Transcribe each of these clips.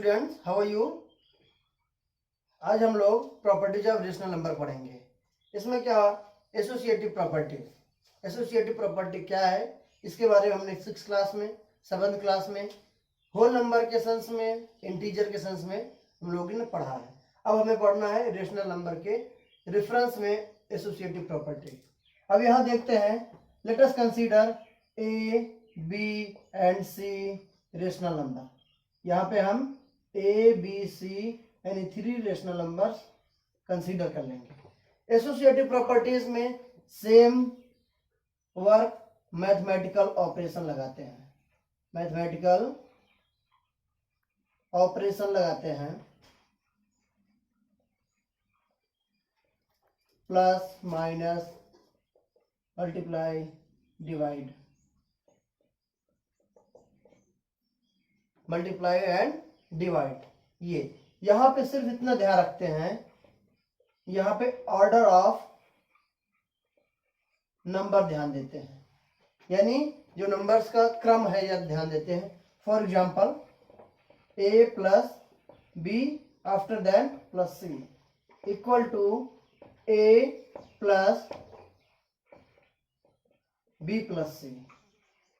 Students, how are you. आज हम लोग प्रॉपर्टीज ऑफ रेशनल नंबर पढ़ेंगे। इसमें क्या एसोसिएटिव प्रॉपर्टी क्या है, इसके बारे में हमने 6th क्लास में, 7th क्लास में, होल नंबर के सेंस में, इंटीजर के सेंस में हम लोगों ने पढ़ा है। अब हमें पढ़ना है रेशनल नंबर के रेफरेंस में एसोसिएटिव प्रॉपर्टी। अब यहाँ देखते हैं, let us consider A B and C rational number. यहाँ पे हम ए बी सी यानी 3 रेशनल नंबर्स कंसीडर कर लेंगे। एसोसिएटिव प्रॉपर्टीज में सेम वर्क मैथमेटिकल ऑपरेशन लगाते हैं, plus minus multiply and divide. ये यहाँ पे सिर्फ इतना ध्यान रखते हैं, यहाँ पे ऑर्डर ऑफ नंबर ध्यान देते हैं, यानी जो नंबर्स का क्रम है यह ध्यान देते हैं। For example A plus B after then plus C equal to A plus B plus C.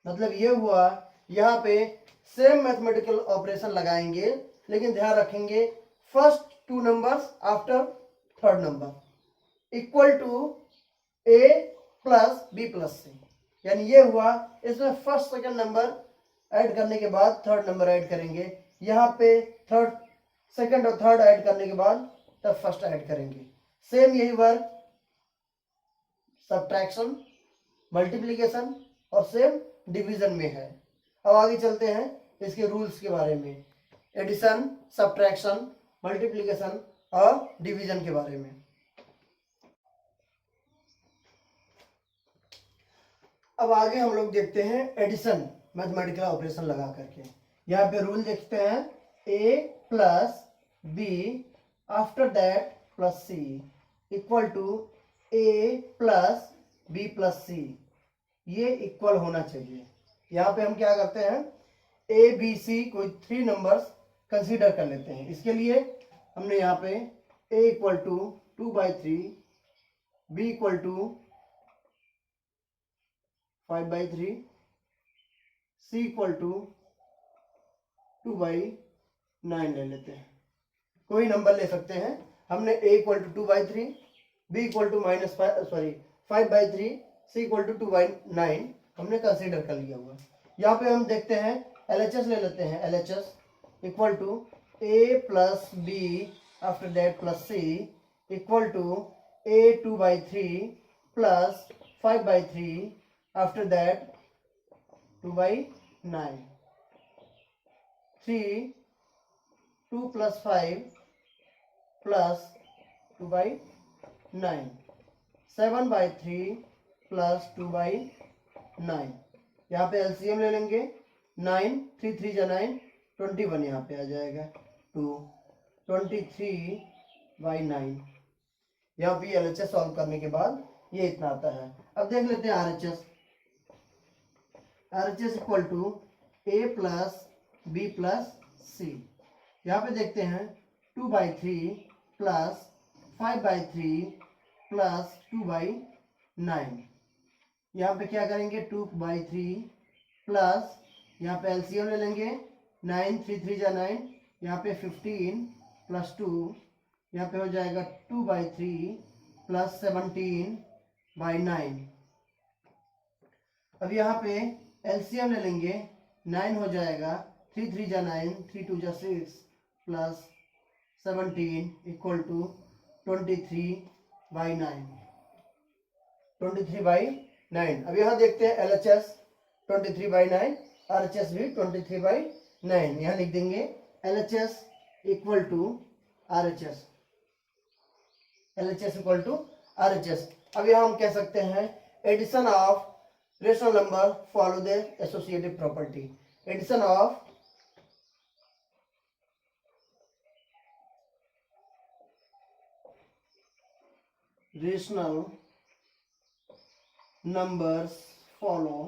मतलब ये हुआ, यहाँ पे सेम मैथमेटिकल ऑपरेशन लगाएंगे, लेकिन ध्यान रखेंगे first 2 numbers after third number equal to A plus B plus C. यानी ये हुआ, इसमें फर्स्ट सेकंड नंबर ऐड करने के बाद थर्ड नंबर ऐड करेंगे, यहाँ पे थर्ड सेकंड और थर्ड ऐड करने के बाद तब फर्स्ट ऐड करेंगे। सेम यही वर्क सब्ट्रैक्शन, मल्टीप्लिकेशन और सेम डिवीजन में है। अब आगे चलते हैं इसके रूल्स के बारे में, एडिशन, सब्ट्रैक्शन, मल्टीप्लिकेशन और डिवीजन के बारे में। अब आगे हम लोग देखते हैं एडिशन मैथमेटिकल ऑपरेशन लगा करके। यहाँ पे रूल देखते हैं, A plus B after that plus C equal to A plus B plus C. ये इक्वल होना चाहिए। यहाँ पे हम क्या करते हैं, ए बी सी कोई 3 नंबर्स कंसीडर कर लेते हैं। इसके लिए हमने यहाँ पे A equal to 2/3, B equal to 5/3, C equal to 2/9 ले लेते हैं। कोई नंबर ले सकते हैं। हमने A equal to 2/3, B equal to -5/3, C equal to 2/9 हमने कंसीडर कर लिया हुआ। यहाँ पे हम देखते हैं LHS ले लेते हैं। LHS equal to A plus B after that plus C equal to A 2/3 plus 5/3 after that 2/9, 3 2 plus 5 plus 2/9, 7/3 plus 2/9। यहाँ पे LCM ले लेंगे, 9 3 3 जा 9, 21 यहाँ पे आ जाएगा, 2 23/9। यहाँ पे LHS सॉल्व करने के बाद ये इतना आता है। अब देख लेते हैं RHS। RHS equal to A plus B plus C. यहाँ पे देखते हैं 2/3 प्लस 5/3 प्लस 2/9। यहाँ पे क्या करेंगे, 2/3 प्लस यहाँ पे LCM ले लेंगे, 9 3 3 जा 9, यहाँ पे 15 प्लस 2, यहाँ पे हो जाएगा 2/3 प्लस 17/9। अब यहाँ पे LCM ले लेंगे, 9 हो जाएगा, 3 3 जा 9, 3 2 जा 6 प्लस 17 इक्वल टू 23/9, 23/9। अब यहाँ देखते हैं LHS 23/9, RHS भी 23/9। यहाँ लिख देंगे LHS equal to RHS, LHS equal to RHS। अब यहाँ हम कह सकते हैं addition of rational number follow the associative property. एडिशन ऑफ rational numbers follow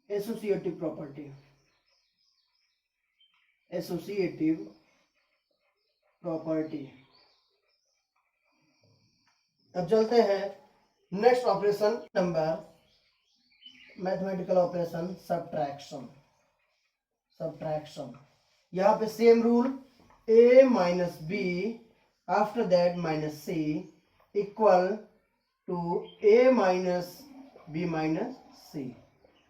associative property। Associative property. अब चलते हैं next operation number, mathematical operation subtraction. यहाँ पे same rule, a minus B after that minus C equal to a minus B minus C,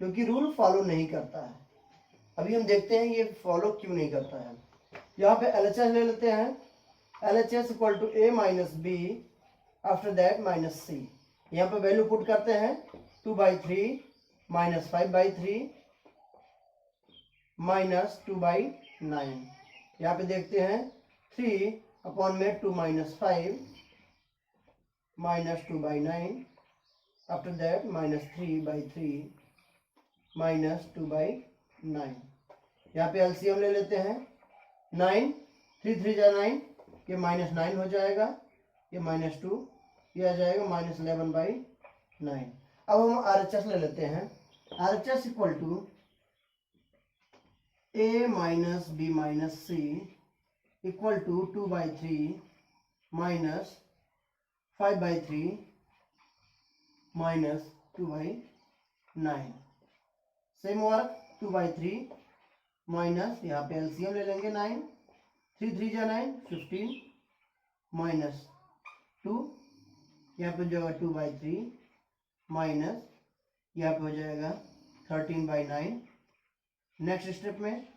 क्योंकि rule follow नहीं करता है। अभी हम देखते हैं ये फॉलो क्यों नहीं करता है। यहाँ पे LHS ले लेते हैं, LHS equal to a minus B after that minus C. यहाँ पे वैल्यू पुट करते हैं 2/3 माइनस 5/3 माइनस 2/9। यहाँ पे देखते हैं 3 अपॉन में 2 minus 5 minus 2/9 after that minus 3/3 minus 2/9। यहाँ पे एलसीएम ले लेते हैं 9, 3 3 जा 9, ये माइनस 9 हो जाएगा, ये माइनस 2, ये आ जाएगा माइनस 11/9। अब हम RHS ले लेते हैं, RHS equal to a minus B minus C equal to 2/3 minus 5/3 minus 2/9। Same work 2/3 minus, यहाँ पे एलसीएम ले लेंगे 9, 3 3 जा 9, 15 माइनस 2, यहाँ पे हो जाएगा 2/3 माइनस, यहाँ पे हो जाएगा 13/9। नेक्स्ट स्टेप में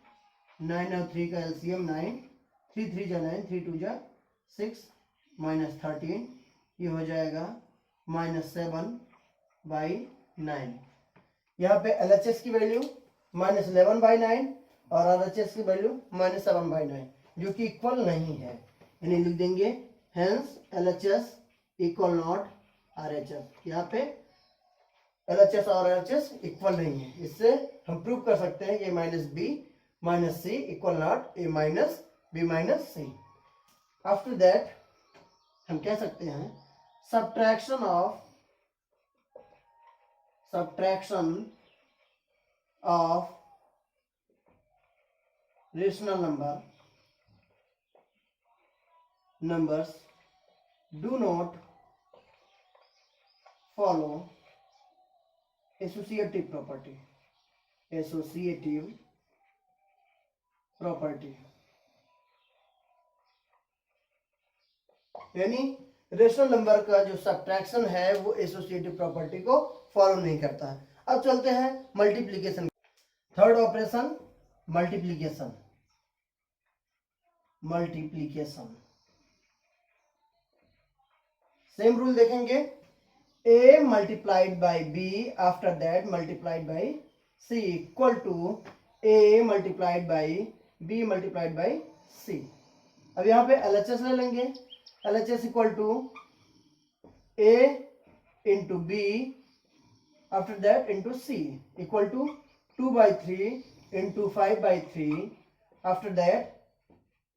9 और 3 का एलसीएम 9, 3 3 जा 9, 3 2 जा 6 माइनस 13, ये हो जाएगा माइनस 7/9। यहाँ पे LHS की वैल्यू माइनस 11/9 और RHS की वैल्यू माइनस 7/9, जो कि इक्वल नहीं है, यानी लिख देंगे hence LHS equal not RHS। यहाँ पे LHS और RHS इक्वल नहीं है, इससे हम प्रूव कर सकते हैं कि minus B minus C equal not A minus B minus C. After that हम कह सकते हैं subtraction of rational numbers do not follow associative property। यानी रेशनल नंबर का जो सब्ट्रैक्शन है वो एसोसिएटिव प्रॉपर्टी को फॉलो नहीं करता है। अब चलते हैं multiplication. Third operation multiplication. Same rule देखेंगे, a multiplied by b after दैट multiplied by c equal to a multiplied by b multiplied by c। अब यहाँ पे LHS ले लेंगे, LHS equal to a into b after that into c equal to 2/3 into 5/3 after that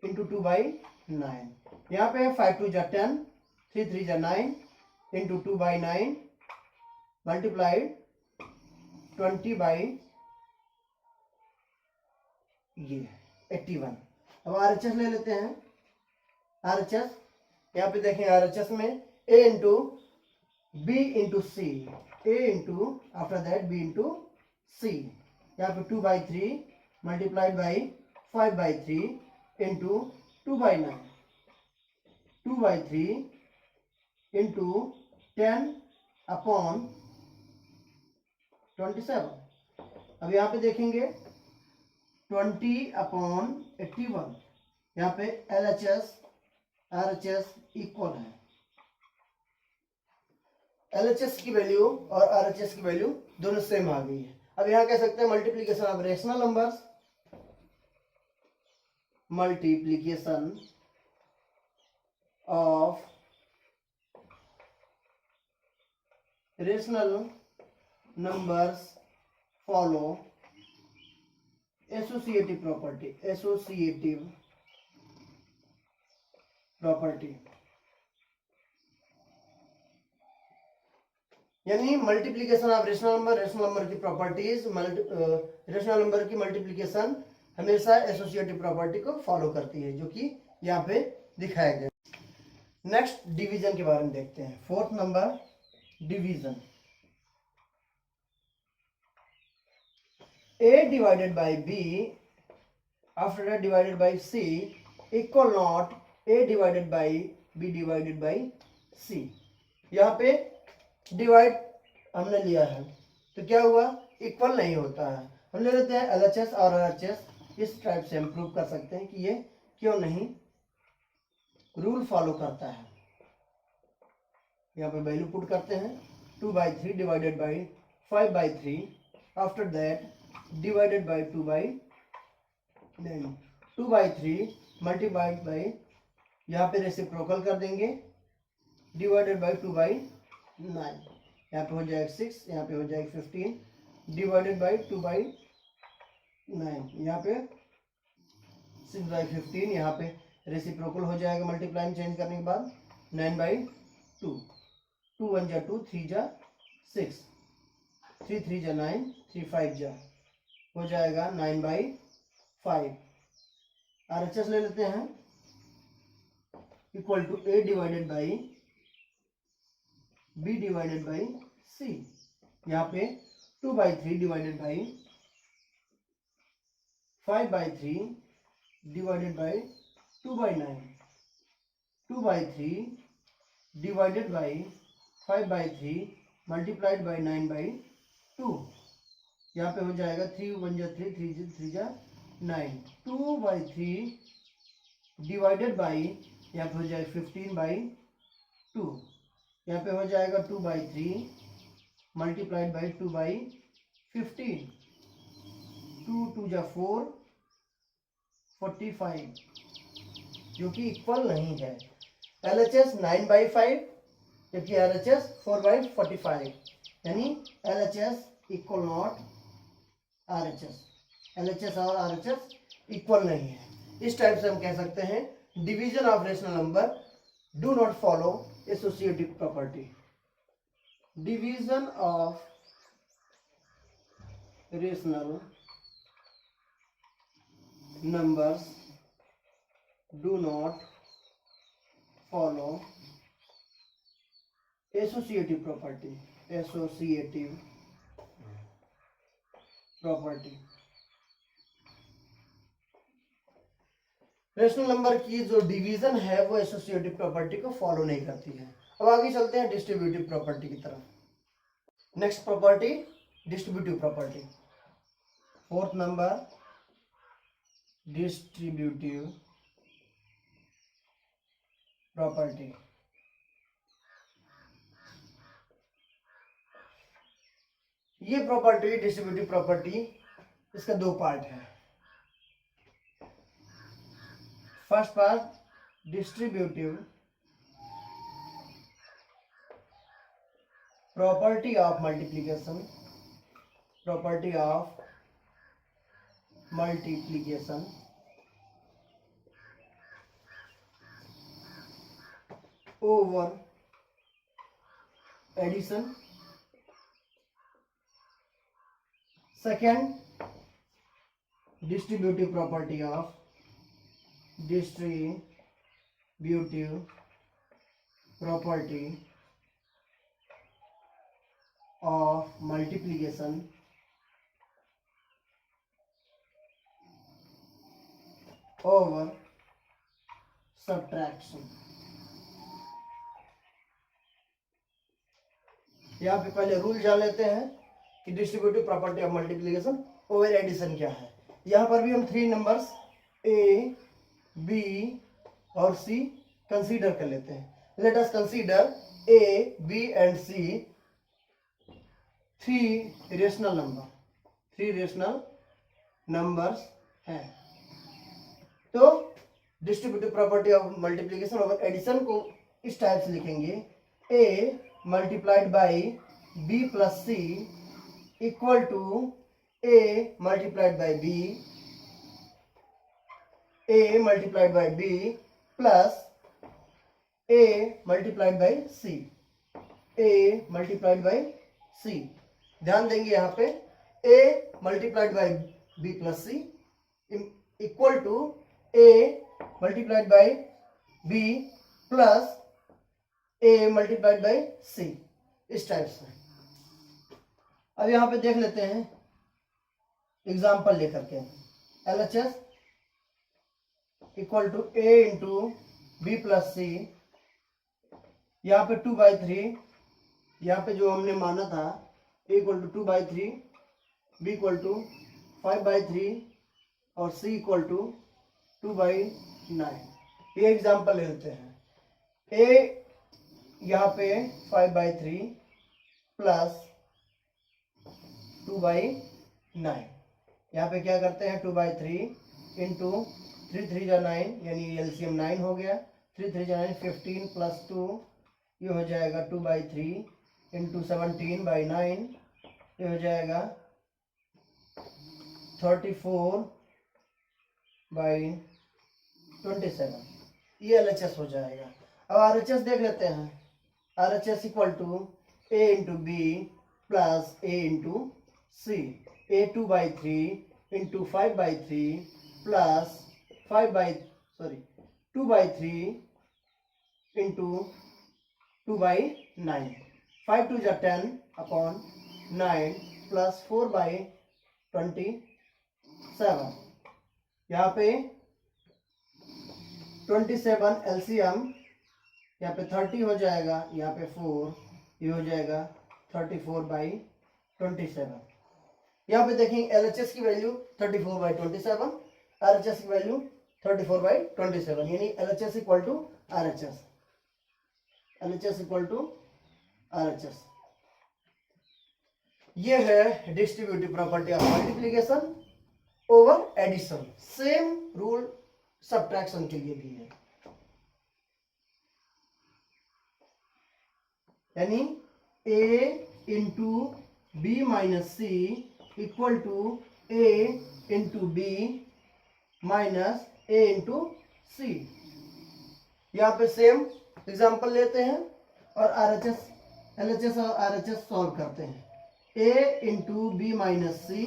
into 2/9। यहाँ पे 5 2 जा 10, 3 3 जा 9 इंटू 2/9 मल्टीप्लाइड 20 बाई ये 81। अब RHS ले लेते हैं, RHS यहाँ पे देखें RHS में a into b into C, a into after that b into C. यहाँ पे 2/3 multiplied by 5/3 into 2/9, 2/3 into 10 upon 27। अब यहाँ पे देखेंगे 20 अपॉन 81। यहाँ पे LHS RHS इक्वल है, LHS की वैल्यू और RHS की वैल्यू दोनों सेम आ गई है। अब यहाँ कह सकते हैं multiplication of rational numbers, multiplication of rational numbers follow associative property. यानी मल्टीप्लिकेशन ऑफ रेशनल नंबर की प्रॉपर्टीज, रेशनल नंबर की मल्टीप्लिकेशन हमेशा एसोसिएटिव प्रॉपर्टी को फॉलो करती है, जो कि यहाँ पे दिखाया गया। नेक्स्ट डिवीजन के बारे में देखते हैं। Fourth number division. A divided by B after that divided by C equal not A divided by B divided by C। यहाँ पे डिवाइड हमने लिया है तो क्या हुआ, इक्वल नहीं होता है। हम ले लेते हैं LHS और RHS। इस टाइप से हम प्रूव कर सकते हैं कि ये क्यों नहीं रूल फॉलो करता है। यहाँ पे वैल्यू पुट करते हैं 2/3 divided by 5/3 after that divided by 2/3 multiplied by, यहाँ पे रेसिप्रोकल कर देंगे, डिवाइडेड बाई 2/9। यहाँ पे हो जाएगा 6, यहाँ पे हो जाएगा 15 डिवाइडेड बाई 2/9। यहाँ पे 6/15, यहाँ पे रेसिप्रोकल हो जाएगा मल्टीप्लाई चेंज करने के बाद 9/2। 2 1 जा 2, 3 जा 6, 3 3 जा 9, 3 5 जा हो जाएगा 9/5। RHS ले लेते हैं equal to A divided by B divided by C। यहाँ पे 2/3 divided by 5/3 divided by 2/9, 2/3 divided by 5/3 multiplied by 9/2। यहाँ पे हो जाएगा 3 1 जा 3, 3 जा 9, 2/3 डिवाइडेड बाई, यहाँ पे हो जाएगा 15/2। यहाँ पे हो जाएगा 2/3 मल्टीप्लाइड बाई 2/15, 2 2 जा 4, 45, जो कि इक्वल नहीं है। LHS 9/5 जबकि RHS 4/45, यानी LHS equal not RHS। LHS और RHS इक्वल नहीं है। इस टाइप से हम कह सकते हैं division of rational number do not follow associative property. Division of rational numbers do not follow associative property। associative property rational number की जो डिवीजन है वो एसोसिएटिव प्रॉपर्टी को फॉलो नहीं करती है। अब आगे चलते हैं डिस्ट्रीब्यूटिव प्रॉपर्टी की तरफ। Next property distributive property. Fourth number distributive property. ये प्रॉपर्टी डिस्ट्रीब्यूटिव प्रॉपर्टी, इसका दो पार्ट है। First part distributive property of multiplication. Property of multiplication over addition. Second distributive property of distributive property of multiplication over subtraction। यहाँ पे पहले rule जान लेते हैं कि distributive property of multiplication over addition क्या है। यहाँ पर भी हम 3 नंबर्स A, B और C कंसीडर कर लेते हैं। Let us consider A, B and C 3 rational number. 3 rational numbers हैं। तो distributive property of multiplication over addition को इस टाइप से लिखेंगे A multiplied by B plus C equal to A multiplied by B, A multiplied by B plus A multiplied by C। A multiplied by C। ध्यान देंगे यहाँ पे A multiplied by B plus C equal to A multiplied by B plus A multiplied by C, इस type से। अब यहां पे देख लेते हैं एग्जाम्पल लेकर के। LHS equal to A into B plus C, यहाँ पे 2/3, यहाँ पे जो हमने माना था a equal to 2/3, b equal to 5/3 और c इक्वल टू 2/9। ये एग्जाम्पल ले लेते हैं। a यहाँ पे 5/3 प्लस 2/9, यहाँ पे क्या करते हैं 2/3 इंटू 3 3 जा 9, यानी एलसीएम 9 हो गया। 3 3 जा 9, 15 प्लस 2, ये हो जाएगा 2/3 इंटू 17/9, ये हो जाएगा 34/27। ये LHS हो जाएगा। अब RHS देख लेते हैं। RHS equal to a into B plus a into C, a 2/3 into 5/3 plus 2/3 into 2/9, 5 2 जा 10 अपॉन 9 प्लस 4/27। यहाँ पे 27 LCM, यहाँ पे 30 हो जाएगा, यहाँ पे 4, ये हो जाएगा 34/27। यहाँ पे देखेंगे LHS की वैल्यू 34/27, RHS की वैल्यू 34/27, यानी LHS equal to RHS, LHS equal to RHS। ये है distributive property of multiplication over addition. Same rule subtraction के लिए भी है, यानी a into B minus C equal to a into B minus a into C. यहाँ पे same example लेते हैं और LHS और RHS सॉल्व करते हैं। a into B minus C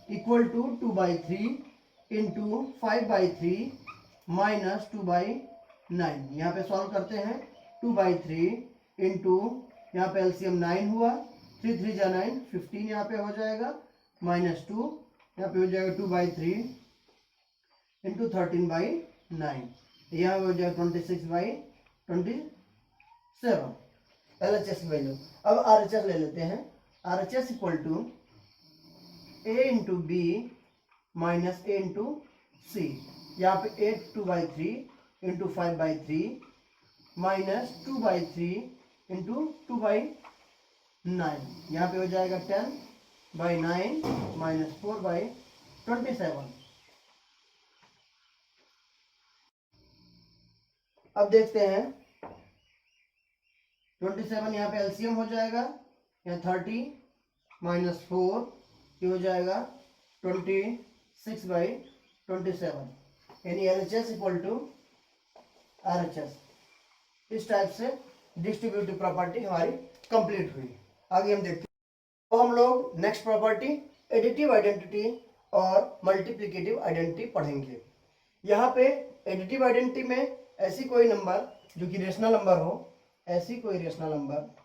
equal to 2/3 into 5/3 minus 2/9। यहाँ पे सॉल्व करते हैं 2/3 इंटू, यहाँ पे LCM 9 हुआ, 3 3 जा 9, 15 यहाँ पे हो जाएगा, माइनस 2, यहाँ पे हो जाएगा 2/3 इंटू 13/9, यहाँ हो जाएगा 26/27 LHS की वैल्यू। अब RHS ले लेते हैं। RHS equal to a into B minus a into C, यहाँ पे 8 2/3 इंटू 5/3 माइनस 2/3 इंटू 2/9, यहाँ पे हो जाएगा 10/9 माइनस 4/27। अब देखते हैं 27, यहाँ पे LCM हो जाएगा, यहाँ 30 माइनस 4, ये हो जाएगा 26/27, यानी LHS इक्वल टू RHS। इस टाइप से डिस्ट्रीब्यूटिव प्रॉपर्टी हमारी कंप्लीट हुई। आगे हम देखते हैं, तो हम लोग नेक्स्ट प्रॉपर्टी एडिटिव आइडेंटिटी और मल्टीप्लिकेटिव आइडेंटिटी पढ़ेंगे। यहाँ पे एडिटिव आइडेंटिटी में ऐसी कोई नंबर जो कि रेशनल नंबर हो, ऐसी कोई रेशनल नंबर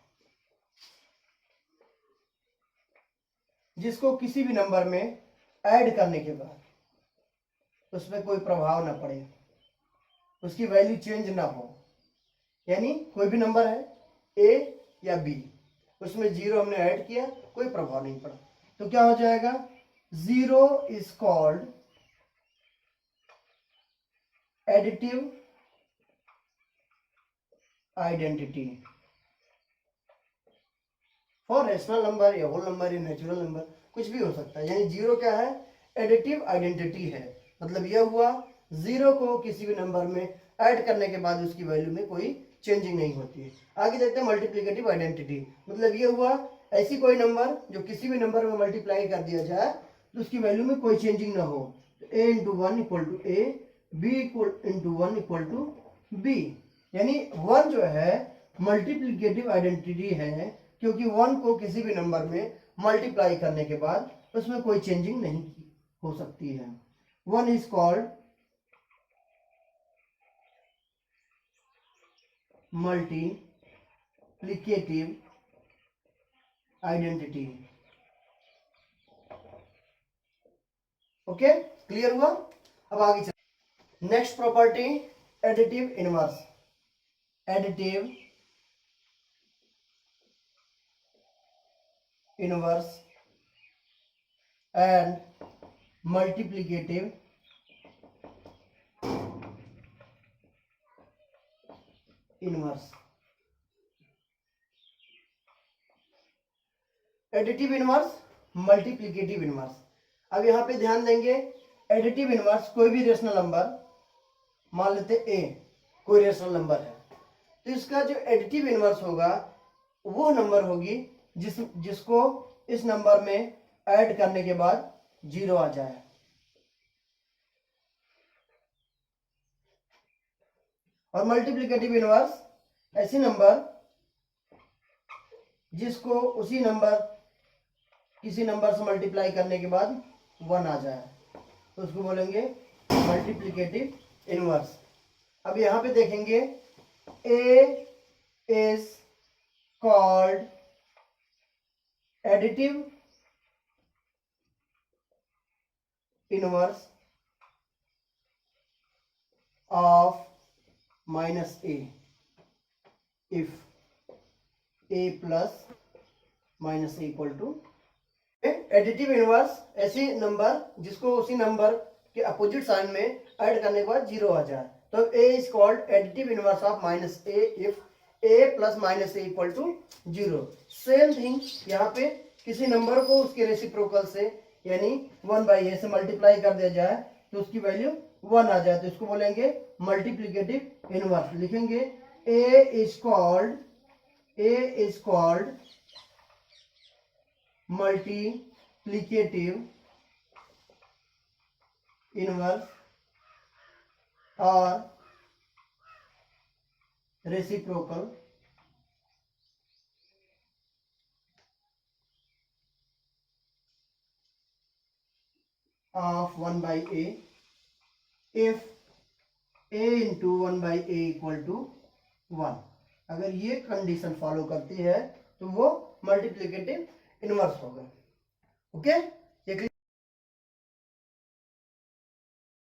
जिसको किसी भी नंबर में ऐड करने के बाद उसमें कोई प्रभाव ना पड़े, उसकी वैल्यू चेंज ना हो, यानी कोई भी नंबर है a या b, उसमें 0 हमने ऐड किया, कोई प्रभाव नहीं पड़ा, तो क्या हो जाएगा 0 is called additive identity for rational number या होल नंबर या नेचुरल नंबर, कुछ भी हो सकता है। यानी 0 क्या है, एडिटिव आइडेंटिटी है। मतलब यह हुआ 0 को किसी भी नंबर में ऐड करने के बाद उसकी वैल्यू में कोई चेंजिंग नहीं होती है। आगे देखते हैं मल्टीप्लिकेटिव आइडेंटिटी। मतलब ये हुआ ऐसी कोई नंबर जो किसी भी नंबर में मल्टीप्लाई कर दिया जाए तो उसकी वैल्यू में कोई चेंजिंग ना हो। a इंटू 1 इक्वल टू a, b इंटू 1 इक्वल टू b, यानी 1 जो है मल्टीप्लिकेटिव आइडेंटिटी है, क्योंकि 1 को किसी भी नंबर में मल्टीप्लाई करने के बाद उसमें कोई चेंजिंग नहीं हो सकती है। one is called multiplicative identity. Okay, clear हुआ? अब आगे चल, next property additive inverse. Additive inverse and multiplicative inverse. Additive inverse, multiplicative inverse. अब यहां पे ध्यान देंगे, एडिटिव इनवर्स कोई भी रेशनल नंबर, मान लेते ए कोई रेशनल नंबर है, तो इसका जो एडिटिव इनवर्स होगा वो नंबर होगी जिसको इस नंबर में ऐड करने के बाद 0 आ जाए। और मल्टीप्लिकेटिव इनवर्स ऐसी नंबर जिसको उसी नंबर किसी नंबर से मल्टीप्लाई करने के बाद 1 आ जाए, तो उसको बोलेंगे मल्टीप्लिकेटिव इनवर्स। अब यहां पे देखेंगे, A is called additive inverse of minus A if A plus minus A equal to. Additive inverse ऐसी नंबर जिसको उसी नंबर के अपोजिट साइन में ऐड करने के बाद 0 आ जाए, तो A is called additive inverse of minus A if A plus minus A equal to 0। Same thing यहाँ पे किसी नंबर को उसके रेसिप्रोकल से यानी 1/a से मल्टीप्लाई कर दिया जाए तो उसकी वैल्यू 1 आ जाए, तो इसको बोलेंगे मल्टीप्लिकेटिव इनवर्स। लिखेंगे A is called multiplicative inverse और reciprocal of 1/a if a into 1/a equal to 1। अगर ये कंडीशन फॉलो करती है तो वो मल्टीप्लिकेटिव इनवर्स होगा। ओके।